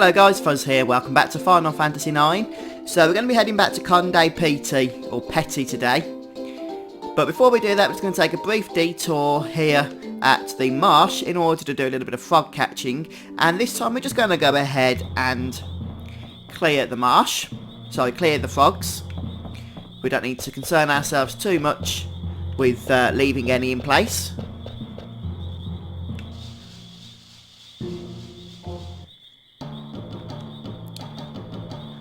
Hello guys, Fuzz here, welcome back to Final Fantasy IX. So we're going to be heading back to Conde PT, or Petty today. But before we do that, we're just going to take a brief detour here at the marsh in order to do a little bit of frog catching. And this time we're just going to go ahead and clear the marsh. Sorry, clear the frogs. We don't need to concern ourselves too much with leaving any in place.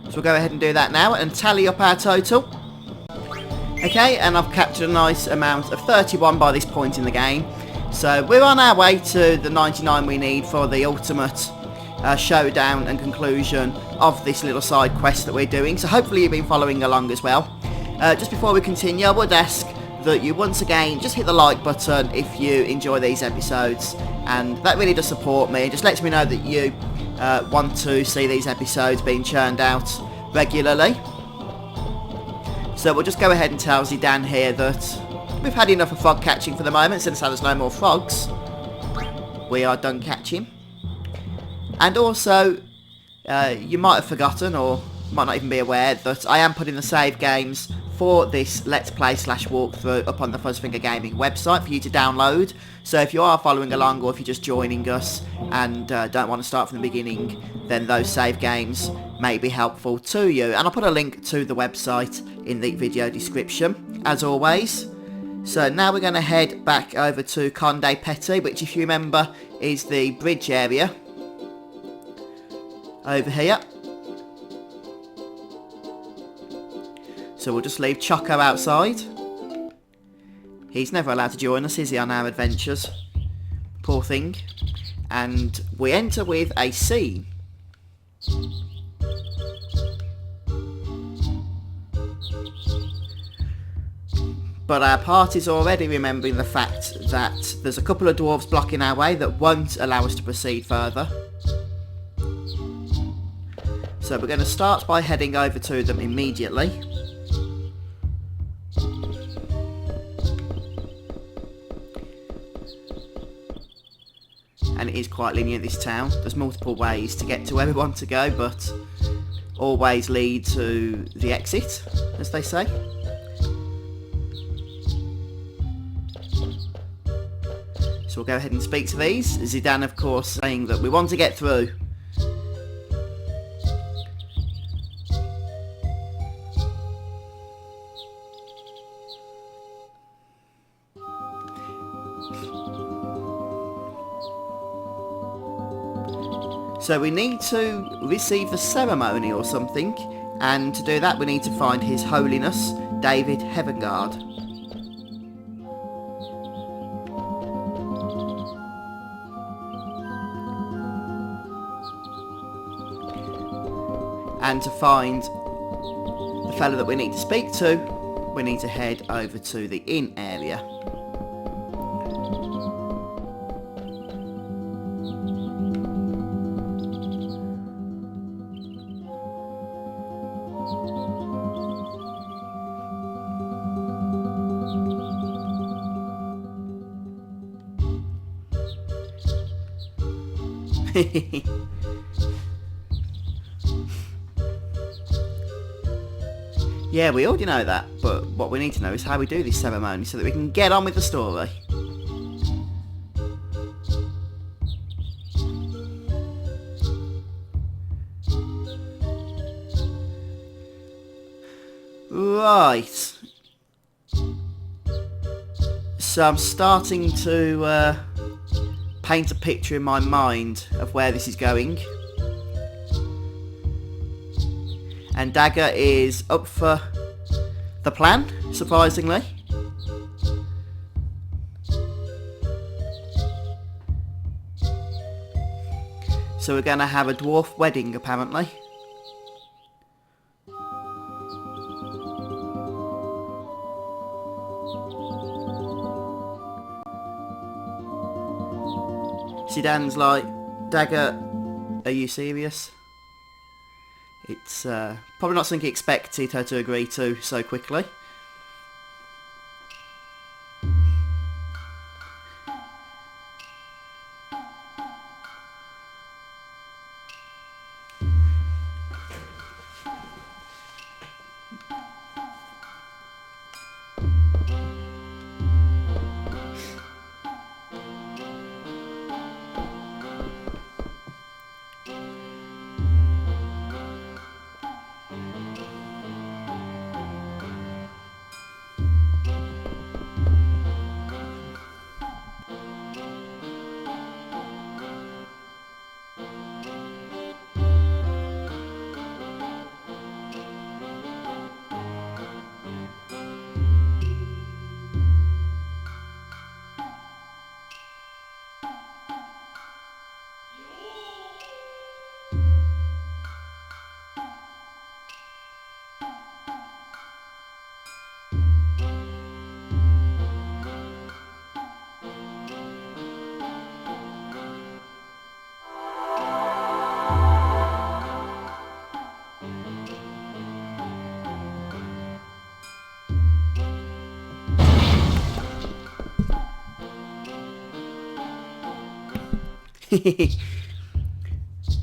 So we'll go ahead and do that now and tally up our total. Okay, and I've captured a nice amount of 31 by this point in the game. So we're on our way to the 99 we need for the ultimate showdown and conclusion of this little side quest that we're doing. So hopefully you've been following along as well. Just before we continue, I would ask that you once again just hit the like button if you enjoy these episodes. And that really does support me. It just lets me know that you want to see these episodes being churned out regularly. So we'll just go ahead and tell Zidane here that we've had enough of frog catching for the moment, since there's no more frogs. We are done catching. And also, you might have forgotten, or might not even be aware, that I am putting the save games for this Let's Play / walkthrough up on the FuzzfingerGaming website for you to download. So if you are following along, or if you're just joining us and don't want to start from the beginning, then those save games may be helpful to you. And I'll put a link to the website in the video description, as always. So now we're going to head back over to Conde Petit, which, if you remember, is the bridge area over here. So we'll just leave Choco outside. He's never allowed to join us, is he, on our adventures? Poor thing. And we enter with a scene. But our party's already remembering the fact that there's a couple of dwarves blocking our way that won't allow us to proceed further. So we're going to start by heading over to them immediately. And it is quite linear, this town. There's multiple ways to get to where we want to go, but all ways lead to the exit, as they say. So we'll go ahead and speak to these. Zidane, of course, saying that we want to get through. So we need to receive the ceremony or something, and to do that we need to find His Holiness David Heavengard. And to find the fellow that we need to speak to, we need to head over to the inn area. Yeah, we already know that, but what we need to know is how we do this ceremony so that we can get on with the story. Right. So I'm starting to paint a picture in my mind of where this is going. And Dagger is up for the plan, surprisingly. So we're going to have a dwarf wedding, apparently. Zidane's like, Dagger, are you serious? It's probably not something he expected her to agree to so quickly.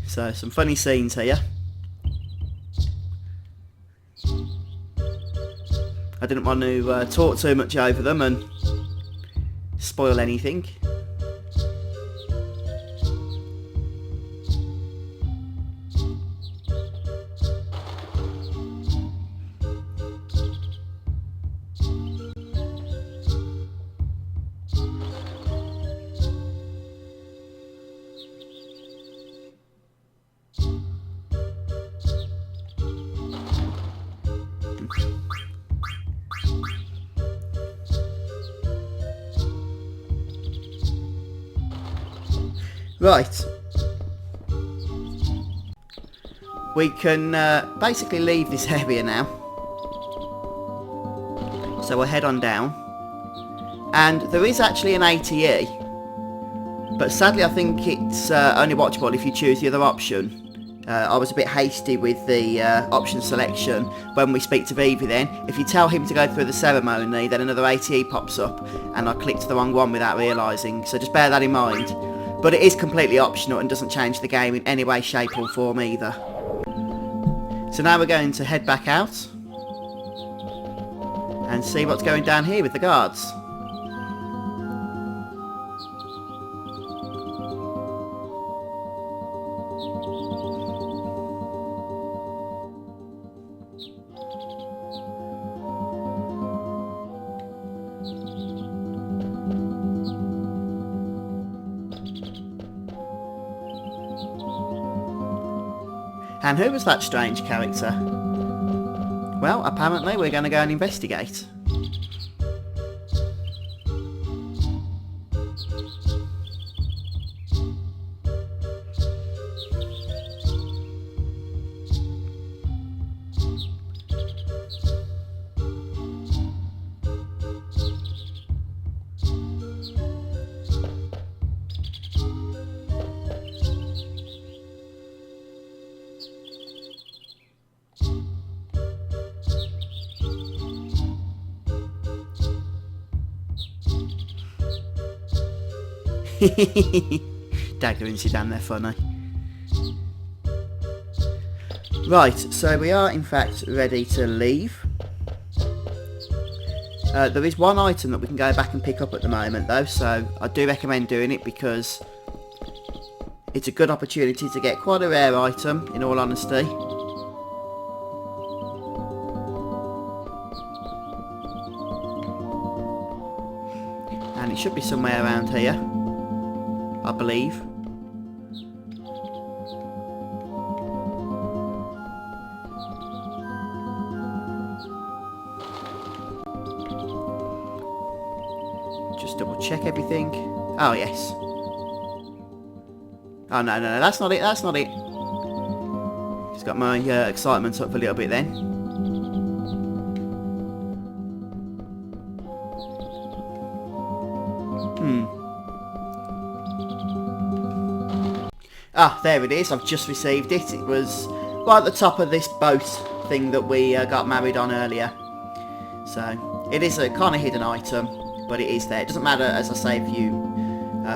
So some funny scenes here. I didn't want to talk too much over them and spoil anything. Right. We can basically leave this area now. So we'll head on down. And there is actually an ATE. But sadly I think it's only watchable if you choose the other option. I was a bit hasty with the option selection when we speak to Vivi then. If you tell him to go through the ceremony, then another ATE pops up and I clicked the wrong one without realising. So just bear that in mind. But it is completely optional and doesn't change the game in any way, shape or form either. So now we're going to head back out and see what's going down here with the guards. And who was that strange character? Well, apparently we're going to go and investigate. Dagger and Zidane, they're funny. Right, so we are in fact ready to leave. There is one item that we can go back and pick up at the moment though, so I do recommend doing it because it's a good opportunity to get quite a rare item, in all honesty. And it should be somewhere around here, I believe. Just double check everything. Oh yes. Oh no, that's not it, that's not it. Just got my excitement up a little bit then. Ah, there it is, I've just received it. It was right at the top of this boat thing that we got married on earlier. So, it is a kind of hidden item, but it is there. It doesn't matter, as I say, if you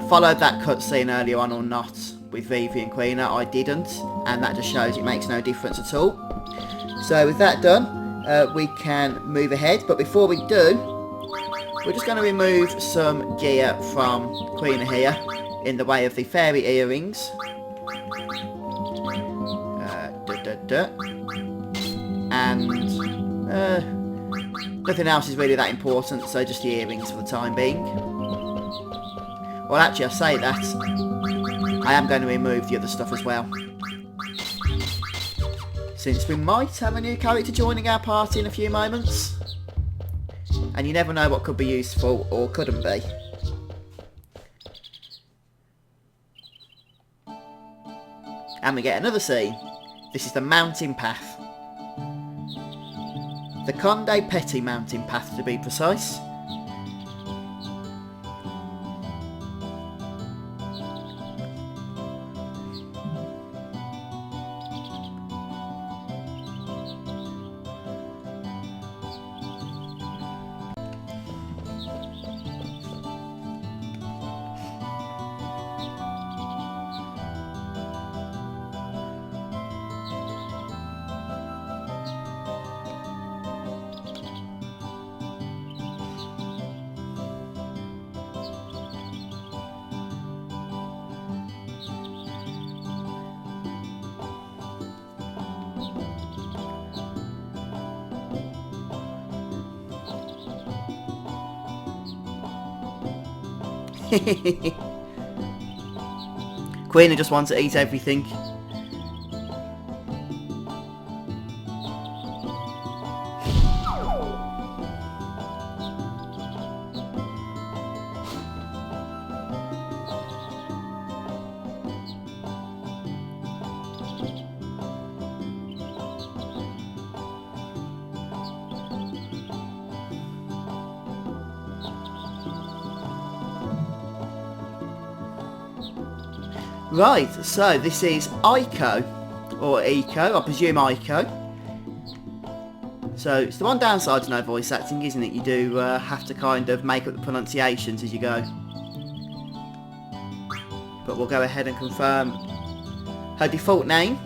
followed that cutscene earlier on or not with Vivi and Quina. I didn't, and that just shows it makes no difference at all. So with that done, we can move ahead, but before we do, we're just going to remove some gear from Quina here in the way of the fairy earrings. And nothing else is really that important, so just the earrings for the time being. Well, actually, I say that, I am going to remove the other stuff as well, since we might have a new character joining our party in a few moments, and you never know what could be useful or couldn't be. And we get another scene. This is the mountain path. The Conde Petit mountain path, to be precise. Queen just wants to eat everything. Right, so this is Ico, or Eco, I presume Ico. So it's the one downside to no voice acting, isn't it? You do have to kind of make up the pronunciations as you go. But we'll go ahead and confirm her default name.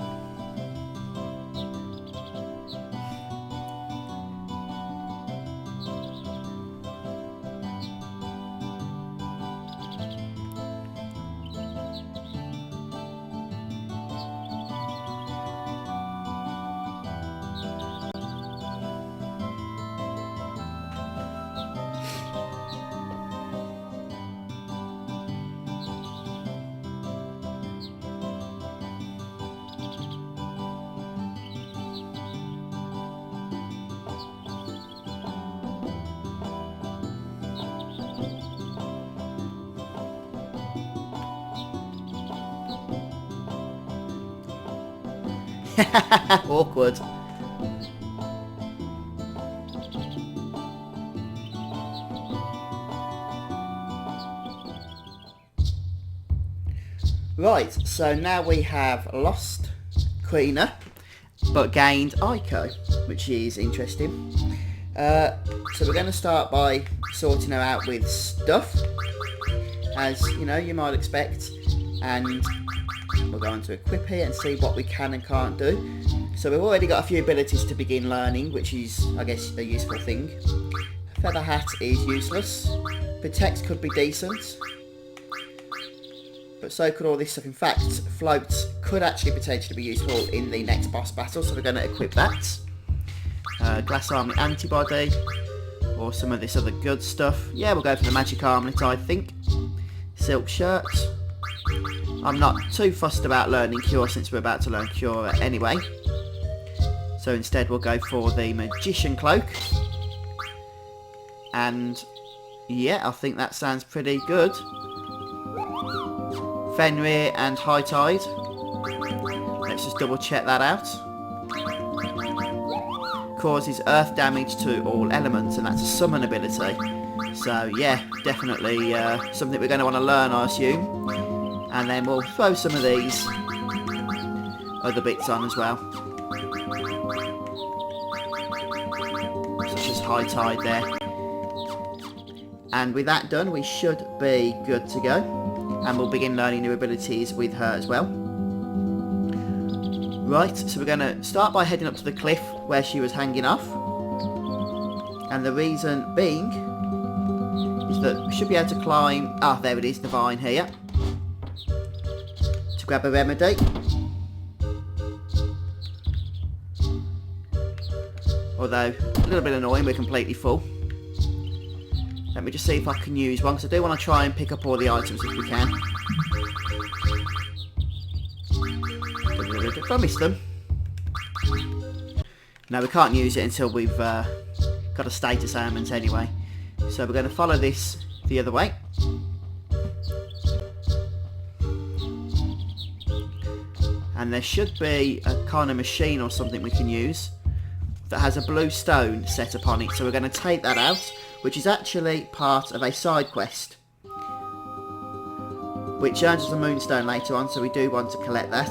Awkward. Right, so now we have lost Queener, but gained Ico, which is interesting. So we're going to start by sorting her out with stuff, as you know, you might expect, and we'll go on to equip here and see what we can and can't do. So we've already got a few abilities to begin learning, which is, I guess, a useful thing. Feather Hat is useless. Protect could be decent, but so could all this stuff. In fact, Float could actually potentially be useful in the next boss battle, so we're going to equip that. Glass Armlet Antibody, or some of this other good stuff. Yeah, we'll go for the Magic Armlet, I think. Silk Shirt. I'm not too fussed about learning Cure since we're about to learn Cure anyway. So instead we'll go for the Magician Cloak. And yeah, I think that sounds pretty good. Fenrir and High Tide. Let's just double check that out. Causes earth damage to all elements, and that's a summon ability. So yeah, definitely something we're going to want to learn, I assume. And then we'll throw some of these other bits on as well. Such as High Tide there. And with that done, we should be good to go. And we'll begin learning new abilities with her as well. Right, so we're going to start by heading up to the cliff where she was hanging off. And the reason being is that we should be able to climb... Ah, there it is, the vine here. To grab a remedy. Although, a little bit annoying, we're completely full. Let me just see if I can use one, because I do want to try and pick up all the items if we can. Did I miss them? No, we can't use it until we've got a status ailment anyway. So we're going to follow this the other way. And there should be a kind of machine or something we can use that has a blue stone set upon it. So we're going to take that out, which is actually part of a side quest, which earns us a moonstone later on, so we do want to collect that.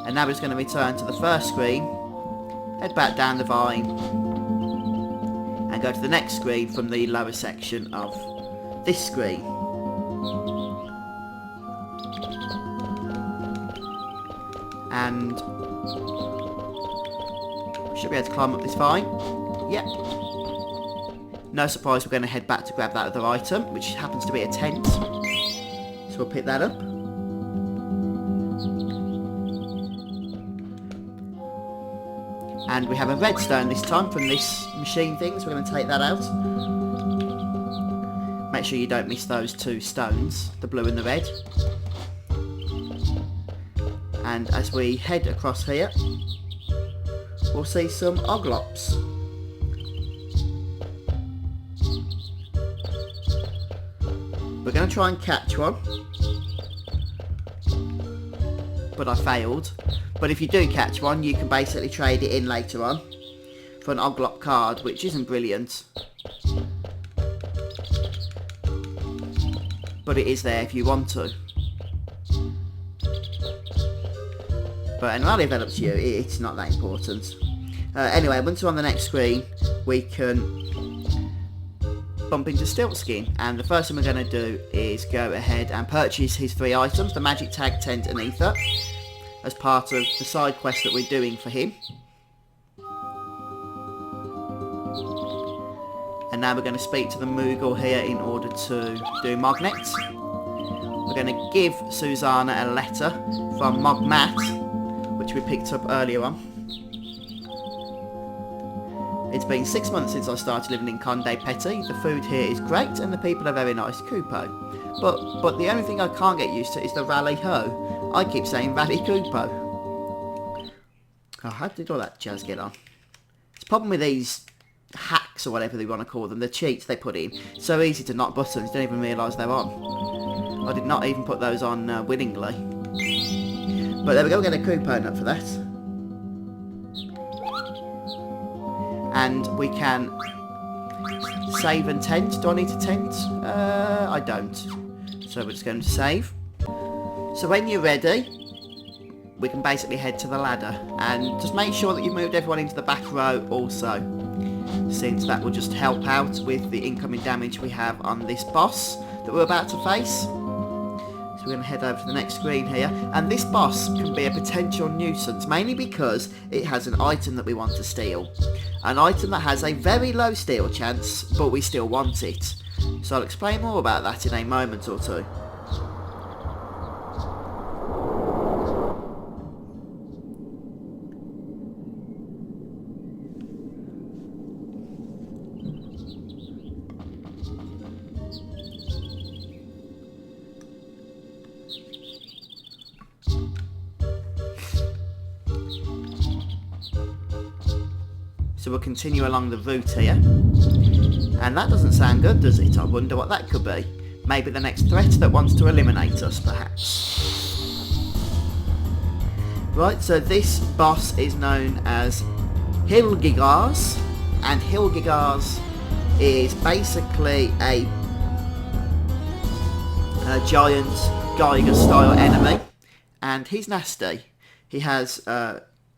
And now we're just going to return to the first screen, head back down the vine, and go to the next screen from the lower section of this screen. And we should be able to climb up this vine. Yep. No surprise, we're going to head back to grab that other item, which happens to be a tent. So we'll pick that up. And we have a redstone this time from this machine thing, so we're going to take that out. Make sure you don't miss those 2 stones, the blue and the red. And as we head across here, we'll see some oglops. We're going to try and catch one, but I failed. But if you do catch one, you can basically trade it in later on for an oglop card, which isn't brilliant, but it is there if you want to. But entirely if up to you, it's not that important. Anyway, once we're on the next screen, we can bump into Stiltskin, and the first thing we're going to do is go ahead and purchase his 3 items, the magic tag, tent and ether, as part of the side quest that we're doing for him. And now we're going to speak to the Moogle here in order to do Mognets. We're going to give Susanna a letter from Mogmat, which we picked up earlier on. It's been 6 months since I started living in Conde Petit. The food here is great and the people are very nice. Kupo. But the only thing I can't get used to is the rally ho. I keep saying rally Kupo. Oh, how did all that jazz get on? It's a problem with these hacks or whatever they want to call them, the cheats they put in. So easy to knock buttons, don't even realise they're on. I did not even put those on willingly. But there we go, we'll get a coupon up for that. And we can save and tent. Do I need to tent? I don't. So we're just going to save. So when you're ready, we can basically head to the ladder. And just make sure that you've moved everyone into the back row also, since that will just help out with the incoming damage we have on this boss that we're about to face. So we're going to head over to the next screen here, and this boss can be a potential nuisance, mainly because it has an item that we want to steal. An item that has a very low steal chance, but we still want it. So I'll explain more about that in a moment or two. So we'll continue along the route here. And that doesn't sound good, does it? I wonder what that could be. Maybe the next threat that wants to eliminate us, perhaps. Right, so this boss is known as Hilgigars. And Hilgigars is basically a giant Geiger-style enemy. And he's nasty. He has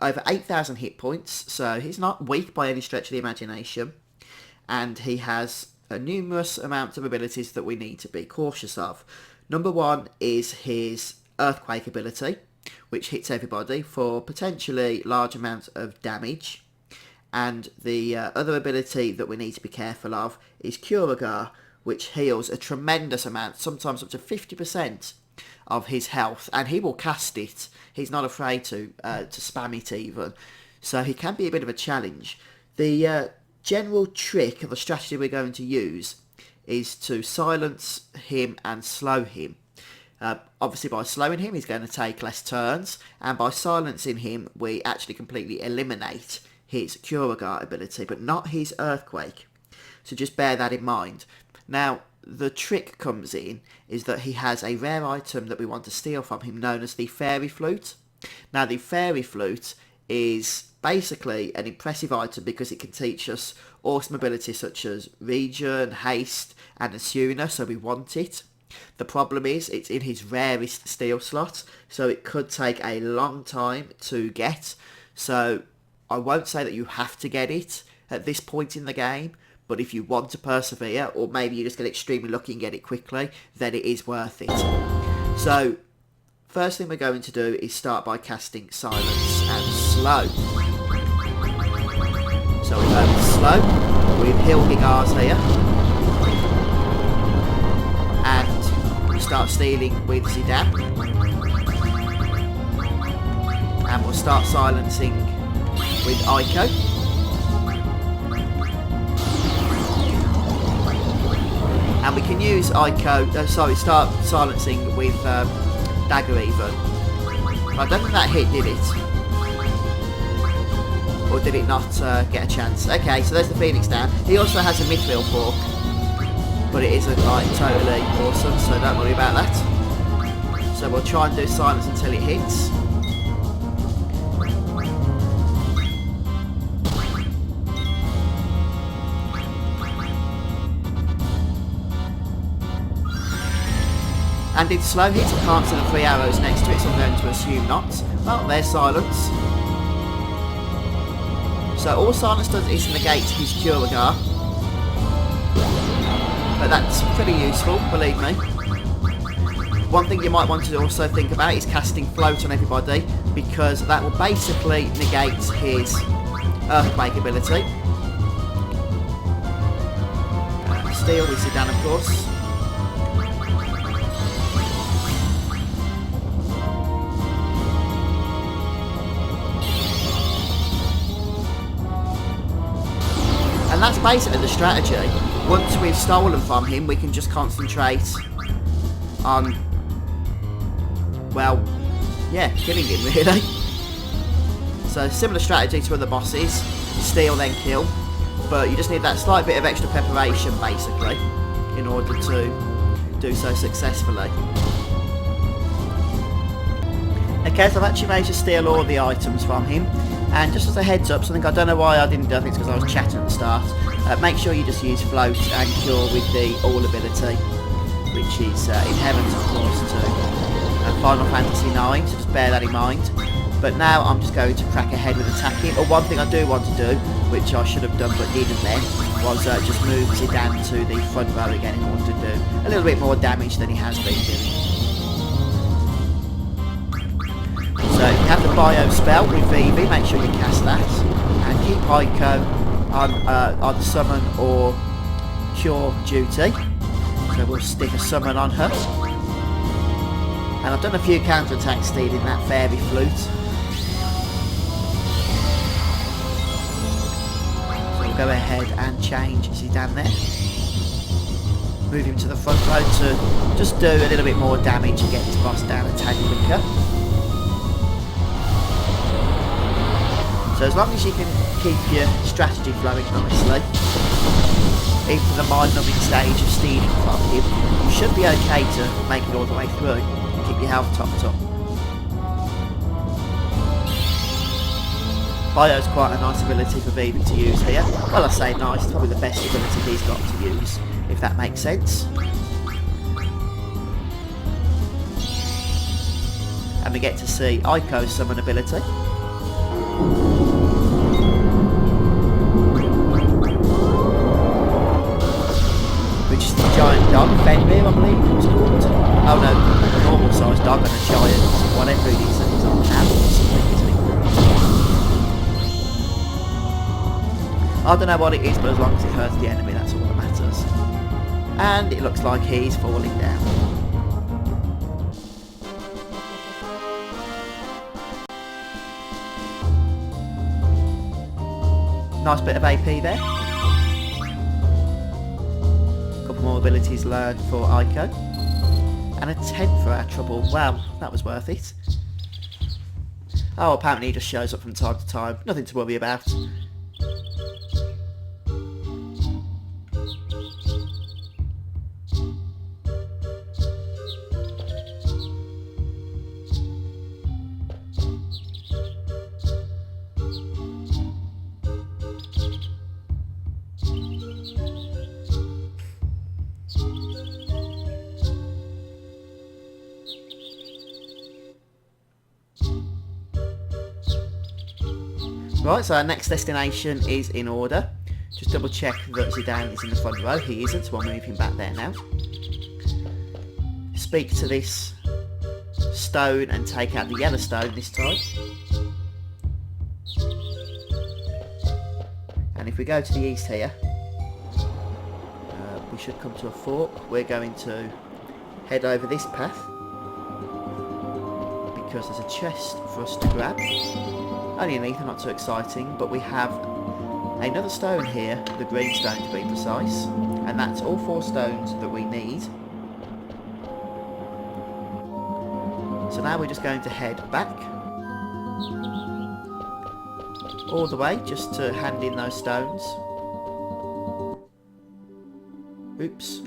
over 8,000 hit points, so he's not weak by any stretch of the imagination, and he has a numerous amounts of abilities that we need to be cautious of. Number 1 is his earthquake ability, which hits everybody for potentially large amounts of damage, and the other ability that we need to be careful of is Curagar, which heals a tremendous amount, sometimes up to 50% of his health, and he will cast it. He's not afraid to spam it even, so he can be a bit of a challenge. The general trick of the strategy we're going to use is to silence him and slow him. Obviously by slowing him he's going to take less turns, and by silencing him we actually completely eliminate his Curagar ability, but not his earthquake. So just bear that in mind. Now the trick comes in is that he has a rare item that we want to steal from him, known as the Fairy Flute. Now the Fairy Flute is basically an impressive item because it can teach us awesome abilities such as Regen, Haste and Asuna, so we want it. The problem is it's in his rarest steal slot, so it could take a long time to get. So I won't say that you have to get it at this point in the game, but if you want to persevere, or maybe you just get extremely lucky and get it quickly, then it is worth it. So, first thing we're going to do is start by casting Silence and Slow. So we go with Slow, with Hilgigars here, and we start stealing with Zidane, and we'll start silencing with Aiko. And we can can use start silencing with dagger even. I don't think that hit, did it? Or did it not get a chance? Okay, so there's the Phoenix down. He also has a mithril fork, but it isn't like totally awesome, so don't worry about that. So we'll try and do silence until it hits. And it's slow hit, I can't see the 3 arrows next to it, so I'm going to assume not. Well, there's silence. So all silence does is negate his Curagar. But that's pretty useful, believe me. One thing you might want to also think about is casting Float on everybody, because that will basically negate his Earthquake ability. Steel with Zidane, of course. And that's basically the strategy. Once we've stolen from him, we can just concentrate on, well, yeah, killing him really. So similar strategy to other bosses, steal then kill, but you just need that slight bit of extra preparation basically in order to do so successfully. Okay, so I've actually managed to steal all the items from him. And just as a heads up, something I don't know why I didn't do, I think it's because I was chatting at the start, make sure you just use Float and Cure with the All ability, which is inherent of course to Final Fantasy IX, so just bear that in mind. But now I'm just going to crack ahead with attacking. Or one thing I do want to do, which I should have done but didn't then, was just move Zidane to the front row again in order to do a little bit more damage than he has been doing. So you have the bio spell with Vivi, make sure you cast that, and keep Aiko on either summon or cure duty. So we'll stick a summon on her. And I've done a few counter attacks stealing that fairy flute. So we'll go ahead and change Zidane there. Move him to the front row to just do a little bit more damage and get this boss down a tad quicker. So as long as you can keep your strategy flowing nicely, even for the mind-numbing stage of stealing from him, you should be okay to make it all the way through and keep your health topped up. Bio's quite a nice ability for Vivi to use here. Well, I say nice, it's probably the best ability he's got to use, if that makes sense. And we get to see Aiko's summon ability. Which is the giant dog, Fenrir I believe it was called. Oh no, a normal sized dog and a giant, whatever it is that is on hand or something, isn't it? I don't know what it is, but as long as it hurts the enemy, that's all that matters. And it looks like he's falling down. Nice bit of AP there. Couple more abilities learned for Aiko. And a 10 for our trouble. Wow, that was worth it. Oh, apparently he just shows up from time to time. Nothing to worry about. Right, so our next destination is in order. Just double check that Zidane is in the front row. He isn't, so we'll move him back there now. Speak to this stone and take out the yellow stone this time. And if we go to the east here, we should come to a fork. We're going to head over this path because there's a chest for us to grab. Only anything, not too exciting, but we have another stone here, the green stone to be precise, and that's all 4 stones that we need. So now we're just going to head back all the way just to hand in those stones. Oops.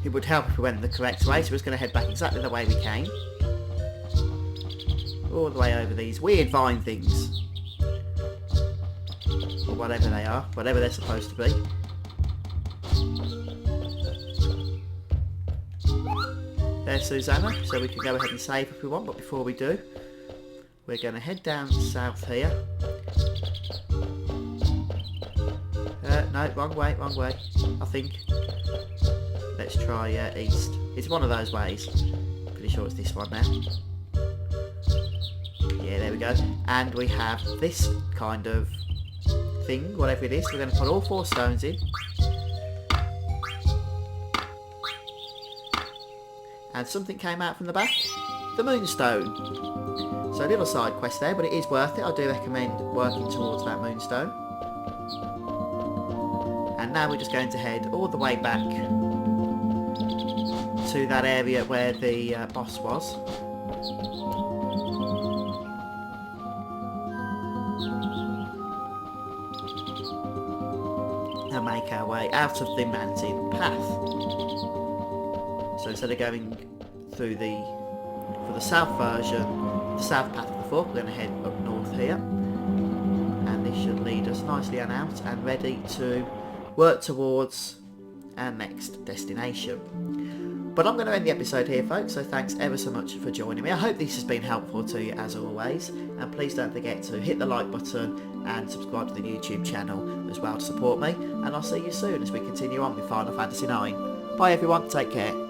It would help if we went the correct way, so we're just going to head back exactly the way we came. All the way over these weird vine things. Or whatever they are, whatever they're supposed to be. There's Susanna, so we can go ahead and save if we want, but before we do, we're going to head down south here. No, wrong way, I think. Let's try east. It's one of those ways. Pretty sure it's this one now. Yeah, there we go. And we have this kind of thing, whatever it is. We're going to put all 4 stones in. And something came out from the back. The moonstone. So a little side quest there, but it is worth it. I do recommend working towards that moonstone. And now we're just going to head all the way back to that area where the boss was. And make our way out of the mountain path. So instead of going through for the south version, the south path of the fork, we're going to head up north here. And this should lead us nicely on out and ready to work towards our next destination. But I'm going to end the episode here, folks, so thanks ever so much for joining me. I hope this has been helpful to you as always, and please don't forget to hit the like button and subscribe to the YouTube channel as well to support me, and I'll see you soon as we continue on with Final Fantasy IX. Bye everyone, take care.